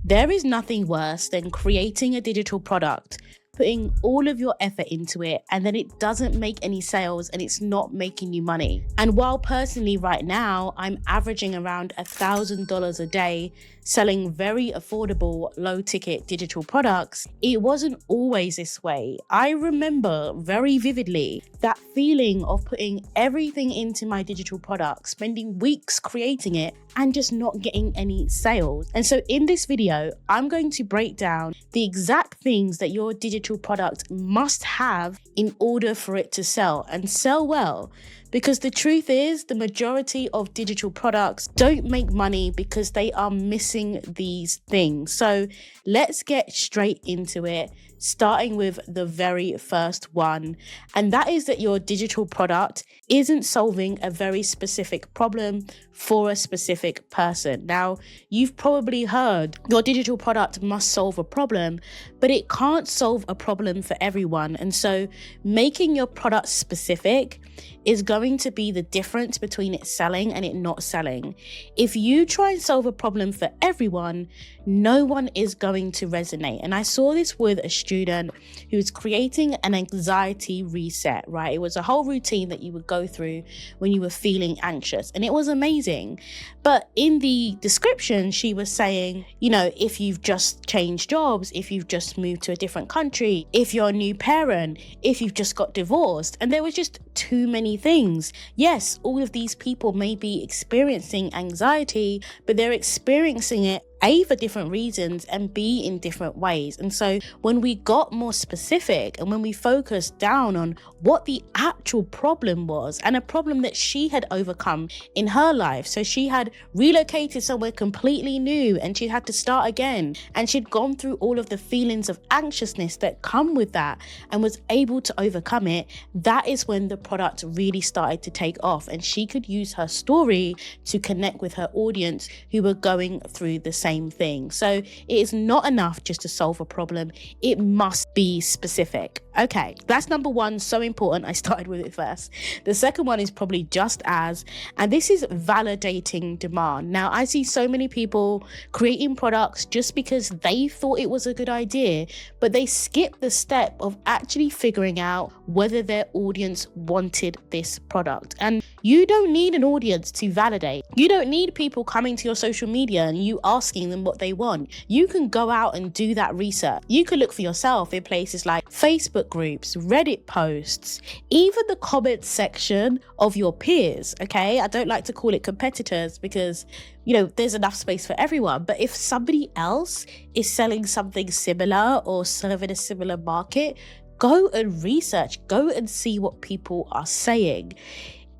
There is nothing worse than creating a digital product, putting all of your effort into it, and then it doesn't make any sales and it's not making you money. And while personally right now, I'm averaging around $1,000 a day selling very affordable, low ticket digital products, it wasn't always this way. I remember very vividly that feeling of putting everything into my digital product, spending weeks creating it and just not getting any sales. And so in this video, I'm going to break down the exact things that your digital product must have in order for it to sell and sell well. Because the truth is, the majority of digital products don't make money because they are missing these things. So let's get straight into it, starting with the very first one. And that is that your digital product isn't solving a very specific problem for a specific person. Now, you've probably heard your digital product must solve a problem, but it can't solve a problem for everyone. And so making your product specific is going to be the difference between it selling and it not selling. If you try and solve a problem for everyone, no one is going to resonate. And I saw this with a student who was creating an anxiety reset, right? It was a whole routine that you would go through when you were feeling anxious, and it was amazing. But in the description, she was saying, you know, if you've just changed jobs, if you've just moved to a different country, if you're a new parent, if you've just got divorced, and there was just too many things. Yes, all of these people may be experiencing anxiety, but they're experiencing it A, for different reasons, and B, in different ways. And so when we got more specific and when we focused down on what the actual problem was, and a problem that she had overcome in her life. So she had relocated somewhere completely new and she had to start again. And she'd gone through all of the feelings of anxiousness that come with that and was able to overcome it. That is when the product really started to take off, and she could use her story to connect with her audience who were going through the same thing. So it is not enough just to solve a problem. It must be specific. Okay, that's number one, so important. I started with it first. The second one is probably just as, and this is validating demand. Now, I see so many people creating products just because they thought it was a good idea, but they skip the step of actually figuring out whether their audience wanted this product. And you don't need an audience to validate. You don't need people coming to your social media and you asking them what they want. You can go out and do that research. You can look for yourself in places like Facebook groups, Reddit posts, even the comments section of your peers. Okay, I don't like to call it competitors because, you know, there's enough space for everyone. But if somebody else is selling something similar or serving a similar market, go and research, go and see what people are saying.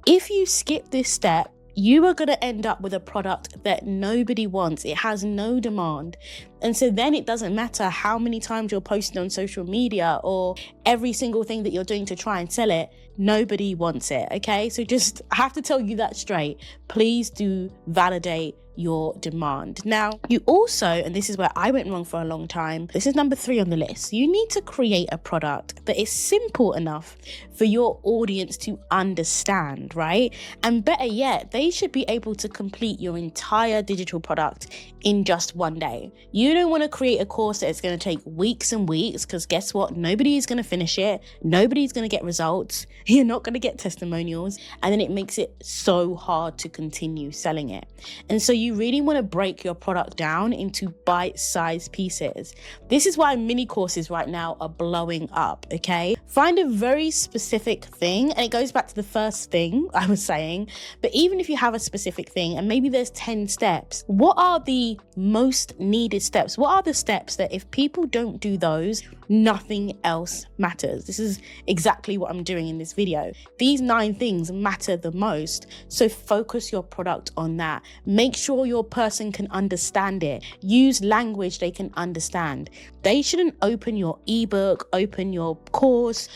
If you skip this step, you are going to end up with a product that nobody wants. It has no demand. And so then it doesn't matter how many times you're posting on social media or every single thing that you're doing to try and sell it, nobody wants it, okay? So just, I have to tell you that straight. Please do validate your demand. Now, you also, and this is where I went wrong for a long time, this is number 3 on the list. You need to create a product that is simple enough for your audience to understand, right? And better yet, they should be able to complete your entire digital product in just one day. You don't want to create a course that is going to take weeks and weeks, because guess what? Nobody is going to finish it. Nobody's going to get results. You're not going to get testimonials. And then it makes it so hard to continue selling it. And so you really want to break your product down into bite-sized pieces. This is why mini courses right now are blowing up, okay? Find a very specific thing, and it goes back to the first thing I was saying, but even if you have a specific thing and maybe there's 10 steps, what are the most needed steps? What are the steps that if people don't do those, nothing else matters? This is exactly what I'm doing in this video. These 9 things matter the most, so focus your product on that. Make sure your person can understand it. Use language they can understand. They shouldn't open your ebook, open your course,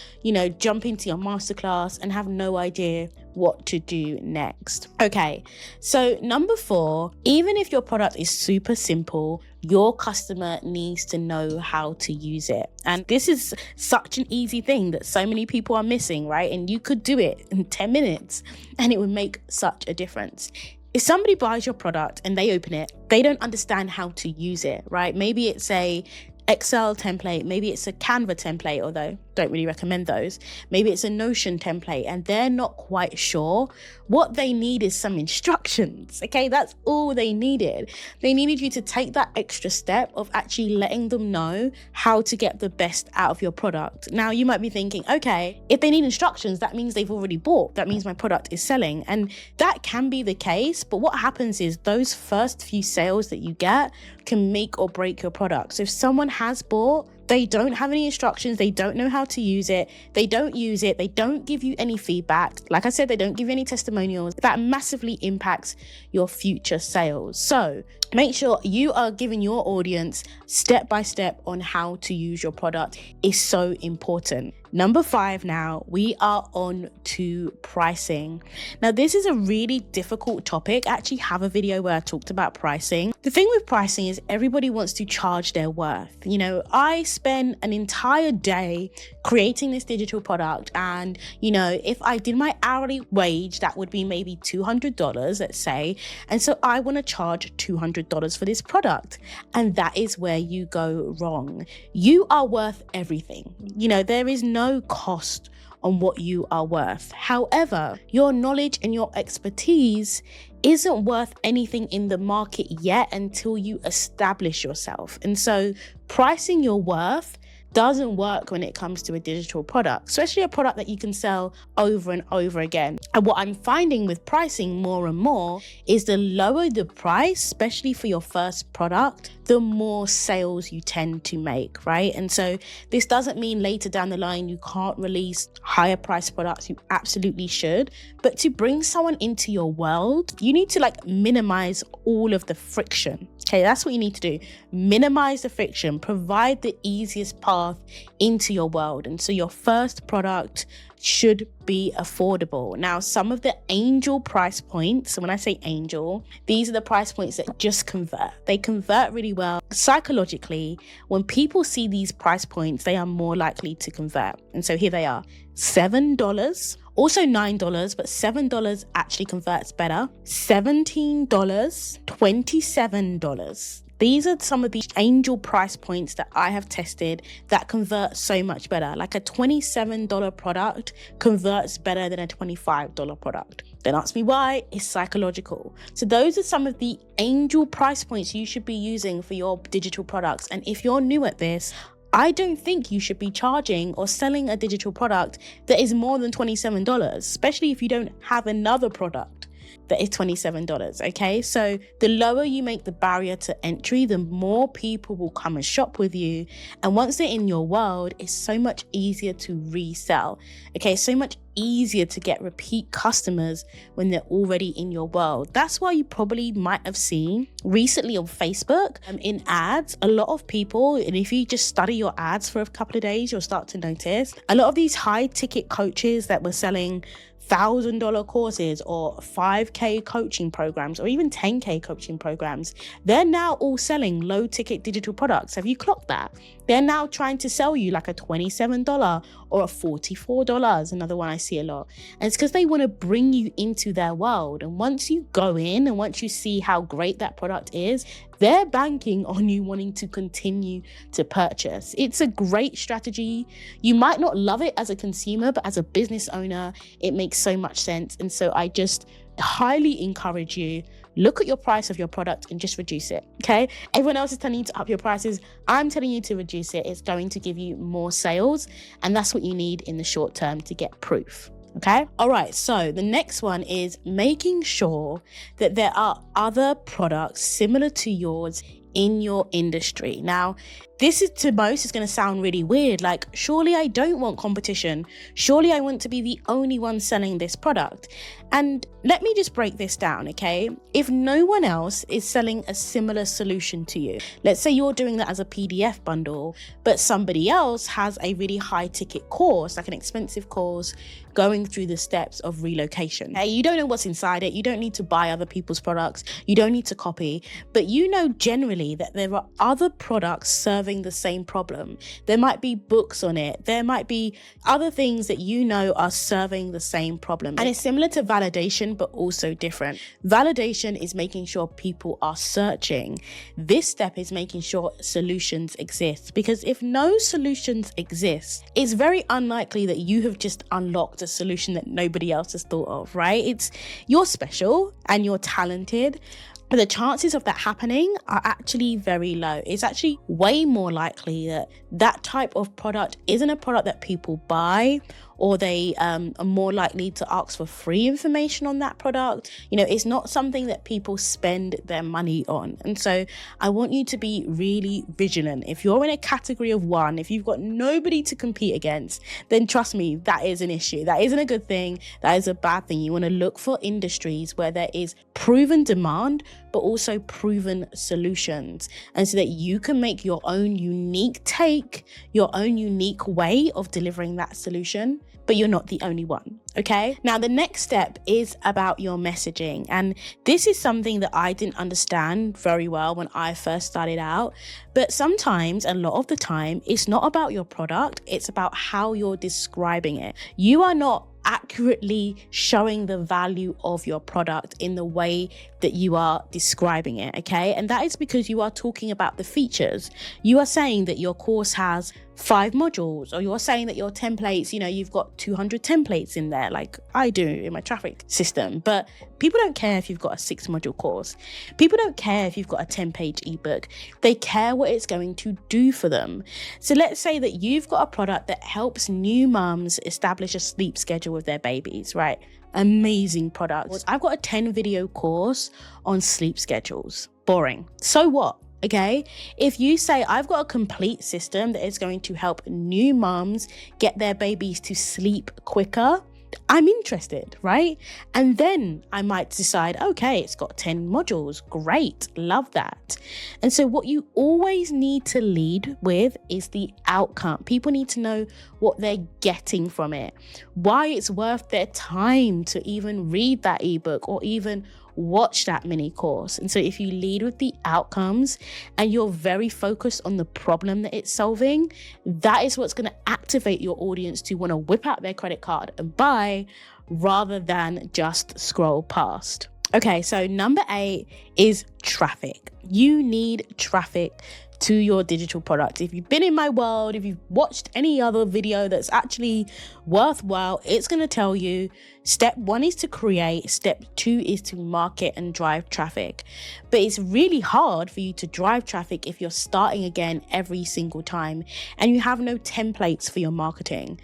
jump into your masterclass and have no idea what to do next. Okay, so number 4, even if your product is super simple, your customer needs to know how to use it. And this is such an easy thing that so many people are missing, right? And you could do it in 10 minutes and it would make such a difference. if somebody buys your product and they open it, they don't understand how to use it, right? Maybe it's a Excel template, maybe it's a Canva template, although don't really recommend those. Maybe it's a Notion template and they're not quite sure. What they need is some instructions, okay? That's all they needed. They needed you to take that extra step of actually letting them know how to get the best out of your product. Now you might be thinking, okay, if they need instructions, that means they've already bought. That means my product is selling. And that can be the case, but what happens is those first few sales that you get can make or break your product. So if someone has bought, they don't have any instructions, they don't know how to use it, they don't use it, they don't give you any feedback. Like I said, they don't give you any testimonials. That massively impacts your future sales. So make sure you are giving your audience step by step on how to use your product is so important. Number 5 now, we are on to pricing. Now, this is a really difficult topic. I actually have a video where I talked about pricing. The thing with pricing is everybody wants to charge their worth. You know, I spend an entire day creating this digital product, and, you know, if I did my hourly wage, that would be maybe $200, let's say. And so I want to charge $200 for this product. And that is where you go wrong. You are worth everything. You know, there is no cost on what you are worth. However, your knowledge and your expertise isn't worth anything in the market yet until you establish yourself. And so pricing your worth doesn't work when it comes to a digital product, especially a product that you can sell over and over again. And what I'm finding with pricing more and more is the lower the price, especially for your first product, the more sales you tend to make, right? And so this doesn't mean later down the line you can't release higher price products. You absolutely should. But to bring someone into your world, you need to minimize all of the friction. Okay, that's what you need to do. Minimize the friction, provide the easiest path into your world. And so your first product should be affordable. Now, some of the angel price points, so when I say angel, these are the price points that just convert. They convert really well. Psychologically, when people see these price points, they are more likely to convert. And so here they are, $7, also $9, but $7 actually converts better. $17, $27. These are some of the angel price points that I have tested that convert so much better. Like a $27 product converts better than a $25 product. Don't ask me why, it's psychological. So those are some of the angel price points you should be using for your digital products. And if you're new at this, I don't think you should be charging or selling a digital product that is more than $27, especially if you don't have another product that is $27, okay? So the lower you make the barrier to entry, the more people will come and shop with you. And once they're in your world, it's so much easier to resell, okay? So much easier to get repeat customers when they're already in your world. That's why you probably might have seen recently on Facebook, in ads, a lot of people, and if you just study your ads for a couple of days, you'll start to notice a lot of these high ticket coaches that were selling $1,000 courses or 5K coaching programs or even 10K coaching programs, they're now all selling low ticket digital products. Have you clocked that? They're now trying to sell you like a $27 or a $44, another one I see a lot. And it's because they want to bring you into their world. And once you go in and once you see how great that product is, they're banking on you wanting to continue to purchase. It's a great strategy. You might not love it as a consumer, but as a business owner, it makes so much sense. And so I just highly encourage you, look at your price of your product and just reduce it, okay? Everyone else is telling you to up your prices. I'm telling you to reduce it. It's going to give you more sales, and that's what you need in the short term to get proof. Okay. All right. So the next one is making sure that there are other products similar to yours in your industry. Now, this is to most is going to sound really weird. Like, surely I don't want competition. Surely I want to be the only one selling this product. And let me just break this down, okay? If no one else is selling a similar solution to you, let's say you're doing that as a PDF bundle, but somebody else has a really high ticket course, like an expensive course, going through the steps of relocation. Okay? You don't know what's inside it. You don't need to buy other people's products. You don't need to copy, but you know generally that there are other products serving the same problem. There might be books on it. There might be other things that you know are serving the same problem. And it's similar to validation, but also different. Validation is making sure people are searching. This step is making sure solutions exist, because if no solutions exist, it's very unlikely that you have just unlocked a solution that nobody else has thought of, right? You're special and you're talented, but the chances of that happening are actually very low. It's actually way more likely that that type of product isn't a product that people buy, or they are more likely to ask for free information on that product. It's not something that people spend their money on. And so I want you to be really vigilant. If you're in a category of one, if you've got nobody to compete against, then trust me, that is an issue. That isn't a good thing. That is a bad thing. You want to look for industries where there is proven demand, but also proven solutions. And so that you can make your own unique take, your own unique way of delivering that solution, but you're not the only one, okay? Now, the next step is about your messaging. And this is something that I didn't understand very well when I first started out. But sometimes, a lot of the time, it's not about your product, it's about how you're describing it. You are not accurately showing the value of your product in the way that you are describing it, okay? And that is because you are talking about the features. You are saying that your course has 5 modules, or you're saying that your templates, you've got 200 templates in there, like I do in my traffic system. But people don't care if you've got a 6-module course. People don't care if you've got a 10-page ebook. They care what it's going to do for them. So let's say that you've got a product that helps new mums establish a sleep schedule with their babies, right? Amazing product. I've got a 10-video course on sleep schedules. Boring. So what? Okay, if you say I've got a complete system that is going to help new mums get their babies to sleep quicker, I'm interested, right? And then I might decide, okay, it's got 10 modules. Great, love that. And so what you always need to lead with is the outcome. People need to know what they're getting from it, why it's worth their time to even read that ebook or even watch that mini course. And so if you lead with the outcomes and you're very focused on the problem that it's solving, that is what's going to activate your audience to want to whip out their credit card and buy rather than just scroll past. Okay, so number 8 is traffic. You need traffic to your digital product. If you've been in my world, if you've watched any other video that's actually worthwhile, it's going to tell you step 1 is to create, step 2 is to market and drive traffic. But it's really hard for you to drive traffic if you're starting again every single time and you have no templates for your marketing.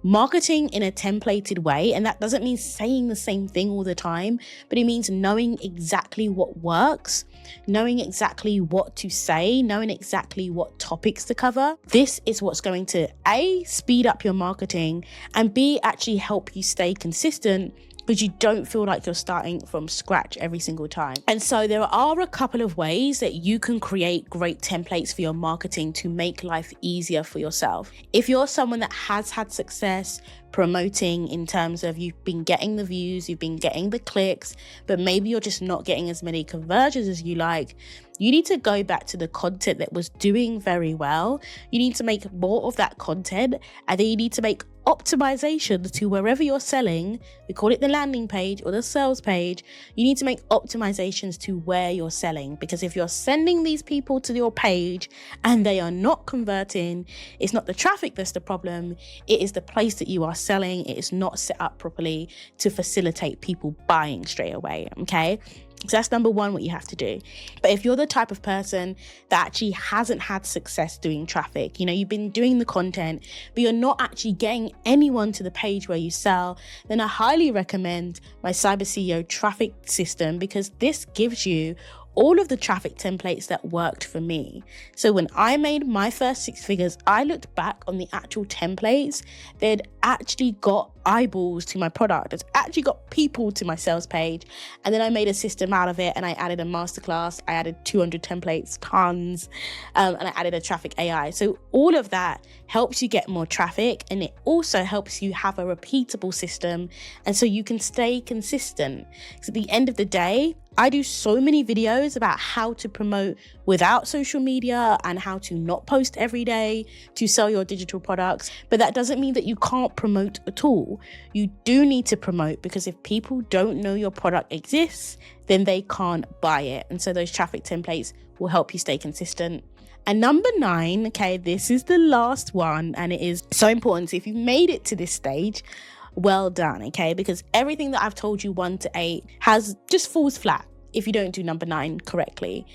Marketing in a templated way, and that doesn't mean saying the same thing all the time, but it means knowing exactly what works, knowing exactly what to say, knowing exactly what topics to cover. This is what's going to A, speed up your marketing, and B, actually help you stay consistent, because you don't feel like you're starting from scratch every single time. And so there are a couple of ways that you can create great templates for your marketing to make life easier for yourself. If you're someone that has had success promoting in terms of you've been getting the views, you've been getting the clicks, but maybe you're just not getting as many conversions as you like, you need to go back to the content that was doing very well. You need to make more of that content, and then you need to make optimizations to wherever you're selling. We call it the landing page or the sales page. You need to make optimizations to where you're selling, because if you're sending these people to your page and they are not converting, it's not the traffic that's the problem. It is the place that you are selling. It is not set up properly to facilitate people buying straight away. Okay. So that's number 1, what you have to do. But if you're the type of person that actually hasn't had success doing traffic, you've been doing the content, but you're not actually getting anyone to the page where you sell, then I highly recommend my Cyber CEO traffic system, because this gives you all of the traffic templates that worked for me. So when I made my first 6 figures, I looked back on the actual templates. They'd actually got eyeballs to my product. It's actually got people to my sales page. And then I made a system out of it, and I added a masterclass. I added 200 templates, tons, and I added a traffic AI. So all of that helps you get more traffic, and it also helps you have a repeatable system, and so you can stay consistent. So at the end of the day, I do so many videos about how to promote without social media and how to not post every day to sell your digital products. But that doesn't mean that you can't promote at all. You do need to promote, because if people don't know your product exists, then they can't buy it. And so those traffic templates will help you stay consistent. And number 9, okay, this is the last one, and it is so important. So if you've made it to this stage, well done, okay? Because everything that I've told you 1 to 8 just falls flat if you don't do number 9 correctly.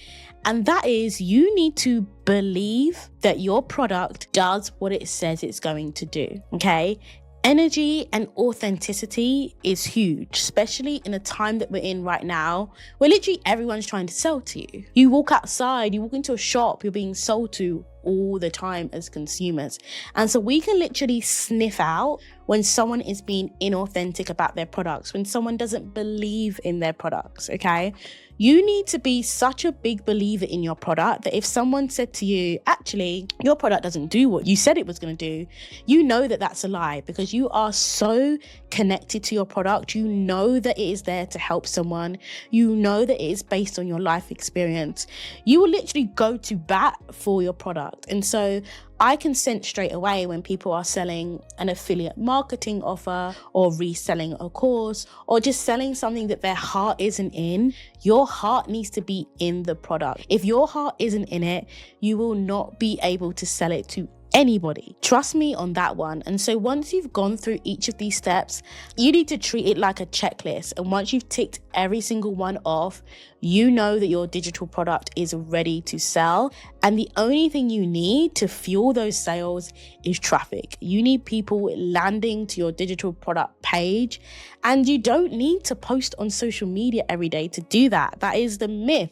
And that is, you need to believe that your product does what it says it's going to do, okay? Energy and authenticity is huge, especially in a time that we're in right now, where literally everyone's trying to sell to you. You walk outside, you walk into a shop, you're being sold to all the time as consumers. And so we can literally sniff out when someone is being inauthentic about their products, when someone doesn't believe in their products, okay? You need to be such a big believer in your product that if someone said to you, actually, your product doesn't do what you said it was going to do, you know that that's a lie, because you are so connected to your product. You know that it is there to help someone. You know that it is based on your life experience. You will literally go to bat for your product. And so I can sense straight away when people are selling an affiliate marketing offer or reselling a course or just selling something that their heart isn't in. Your heart needs to be in the product. If your heart isn't in it, you will not be able to sell it to anybody. Trust me on that one. And so once you've gone through each of these steps, you need to treat it like a checklist. And once you've ticked every single one off, you know that your digital product is ready to sell. And the only thing you need to fuel those sales is traffic. You need people landing to your digital product page, and you don't need to post on social media every day to do that. That is the myth.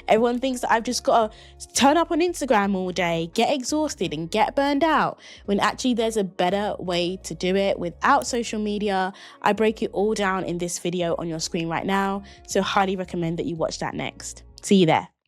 Everyone thinks that I've just got to turn up on Instagram all day, get exhausted and get burned out, when actually there's a better way to do it without social media. I break it all down in this video on your screen right now, so highly recommend that you watch that next. See you there.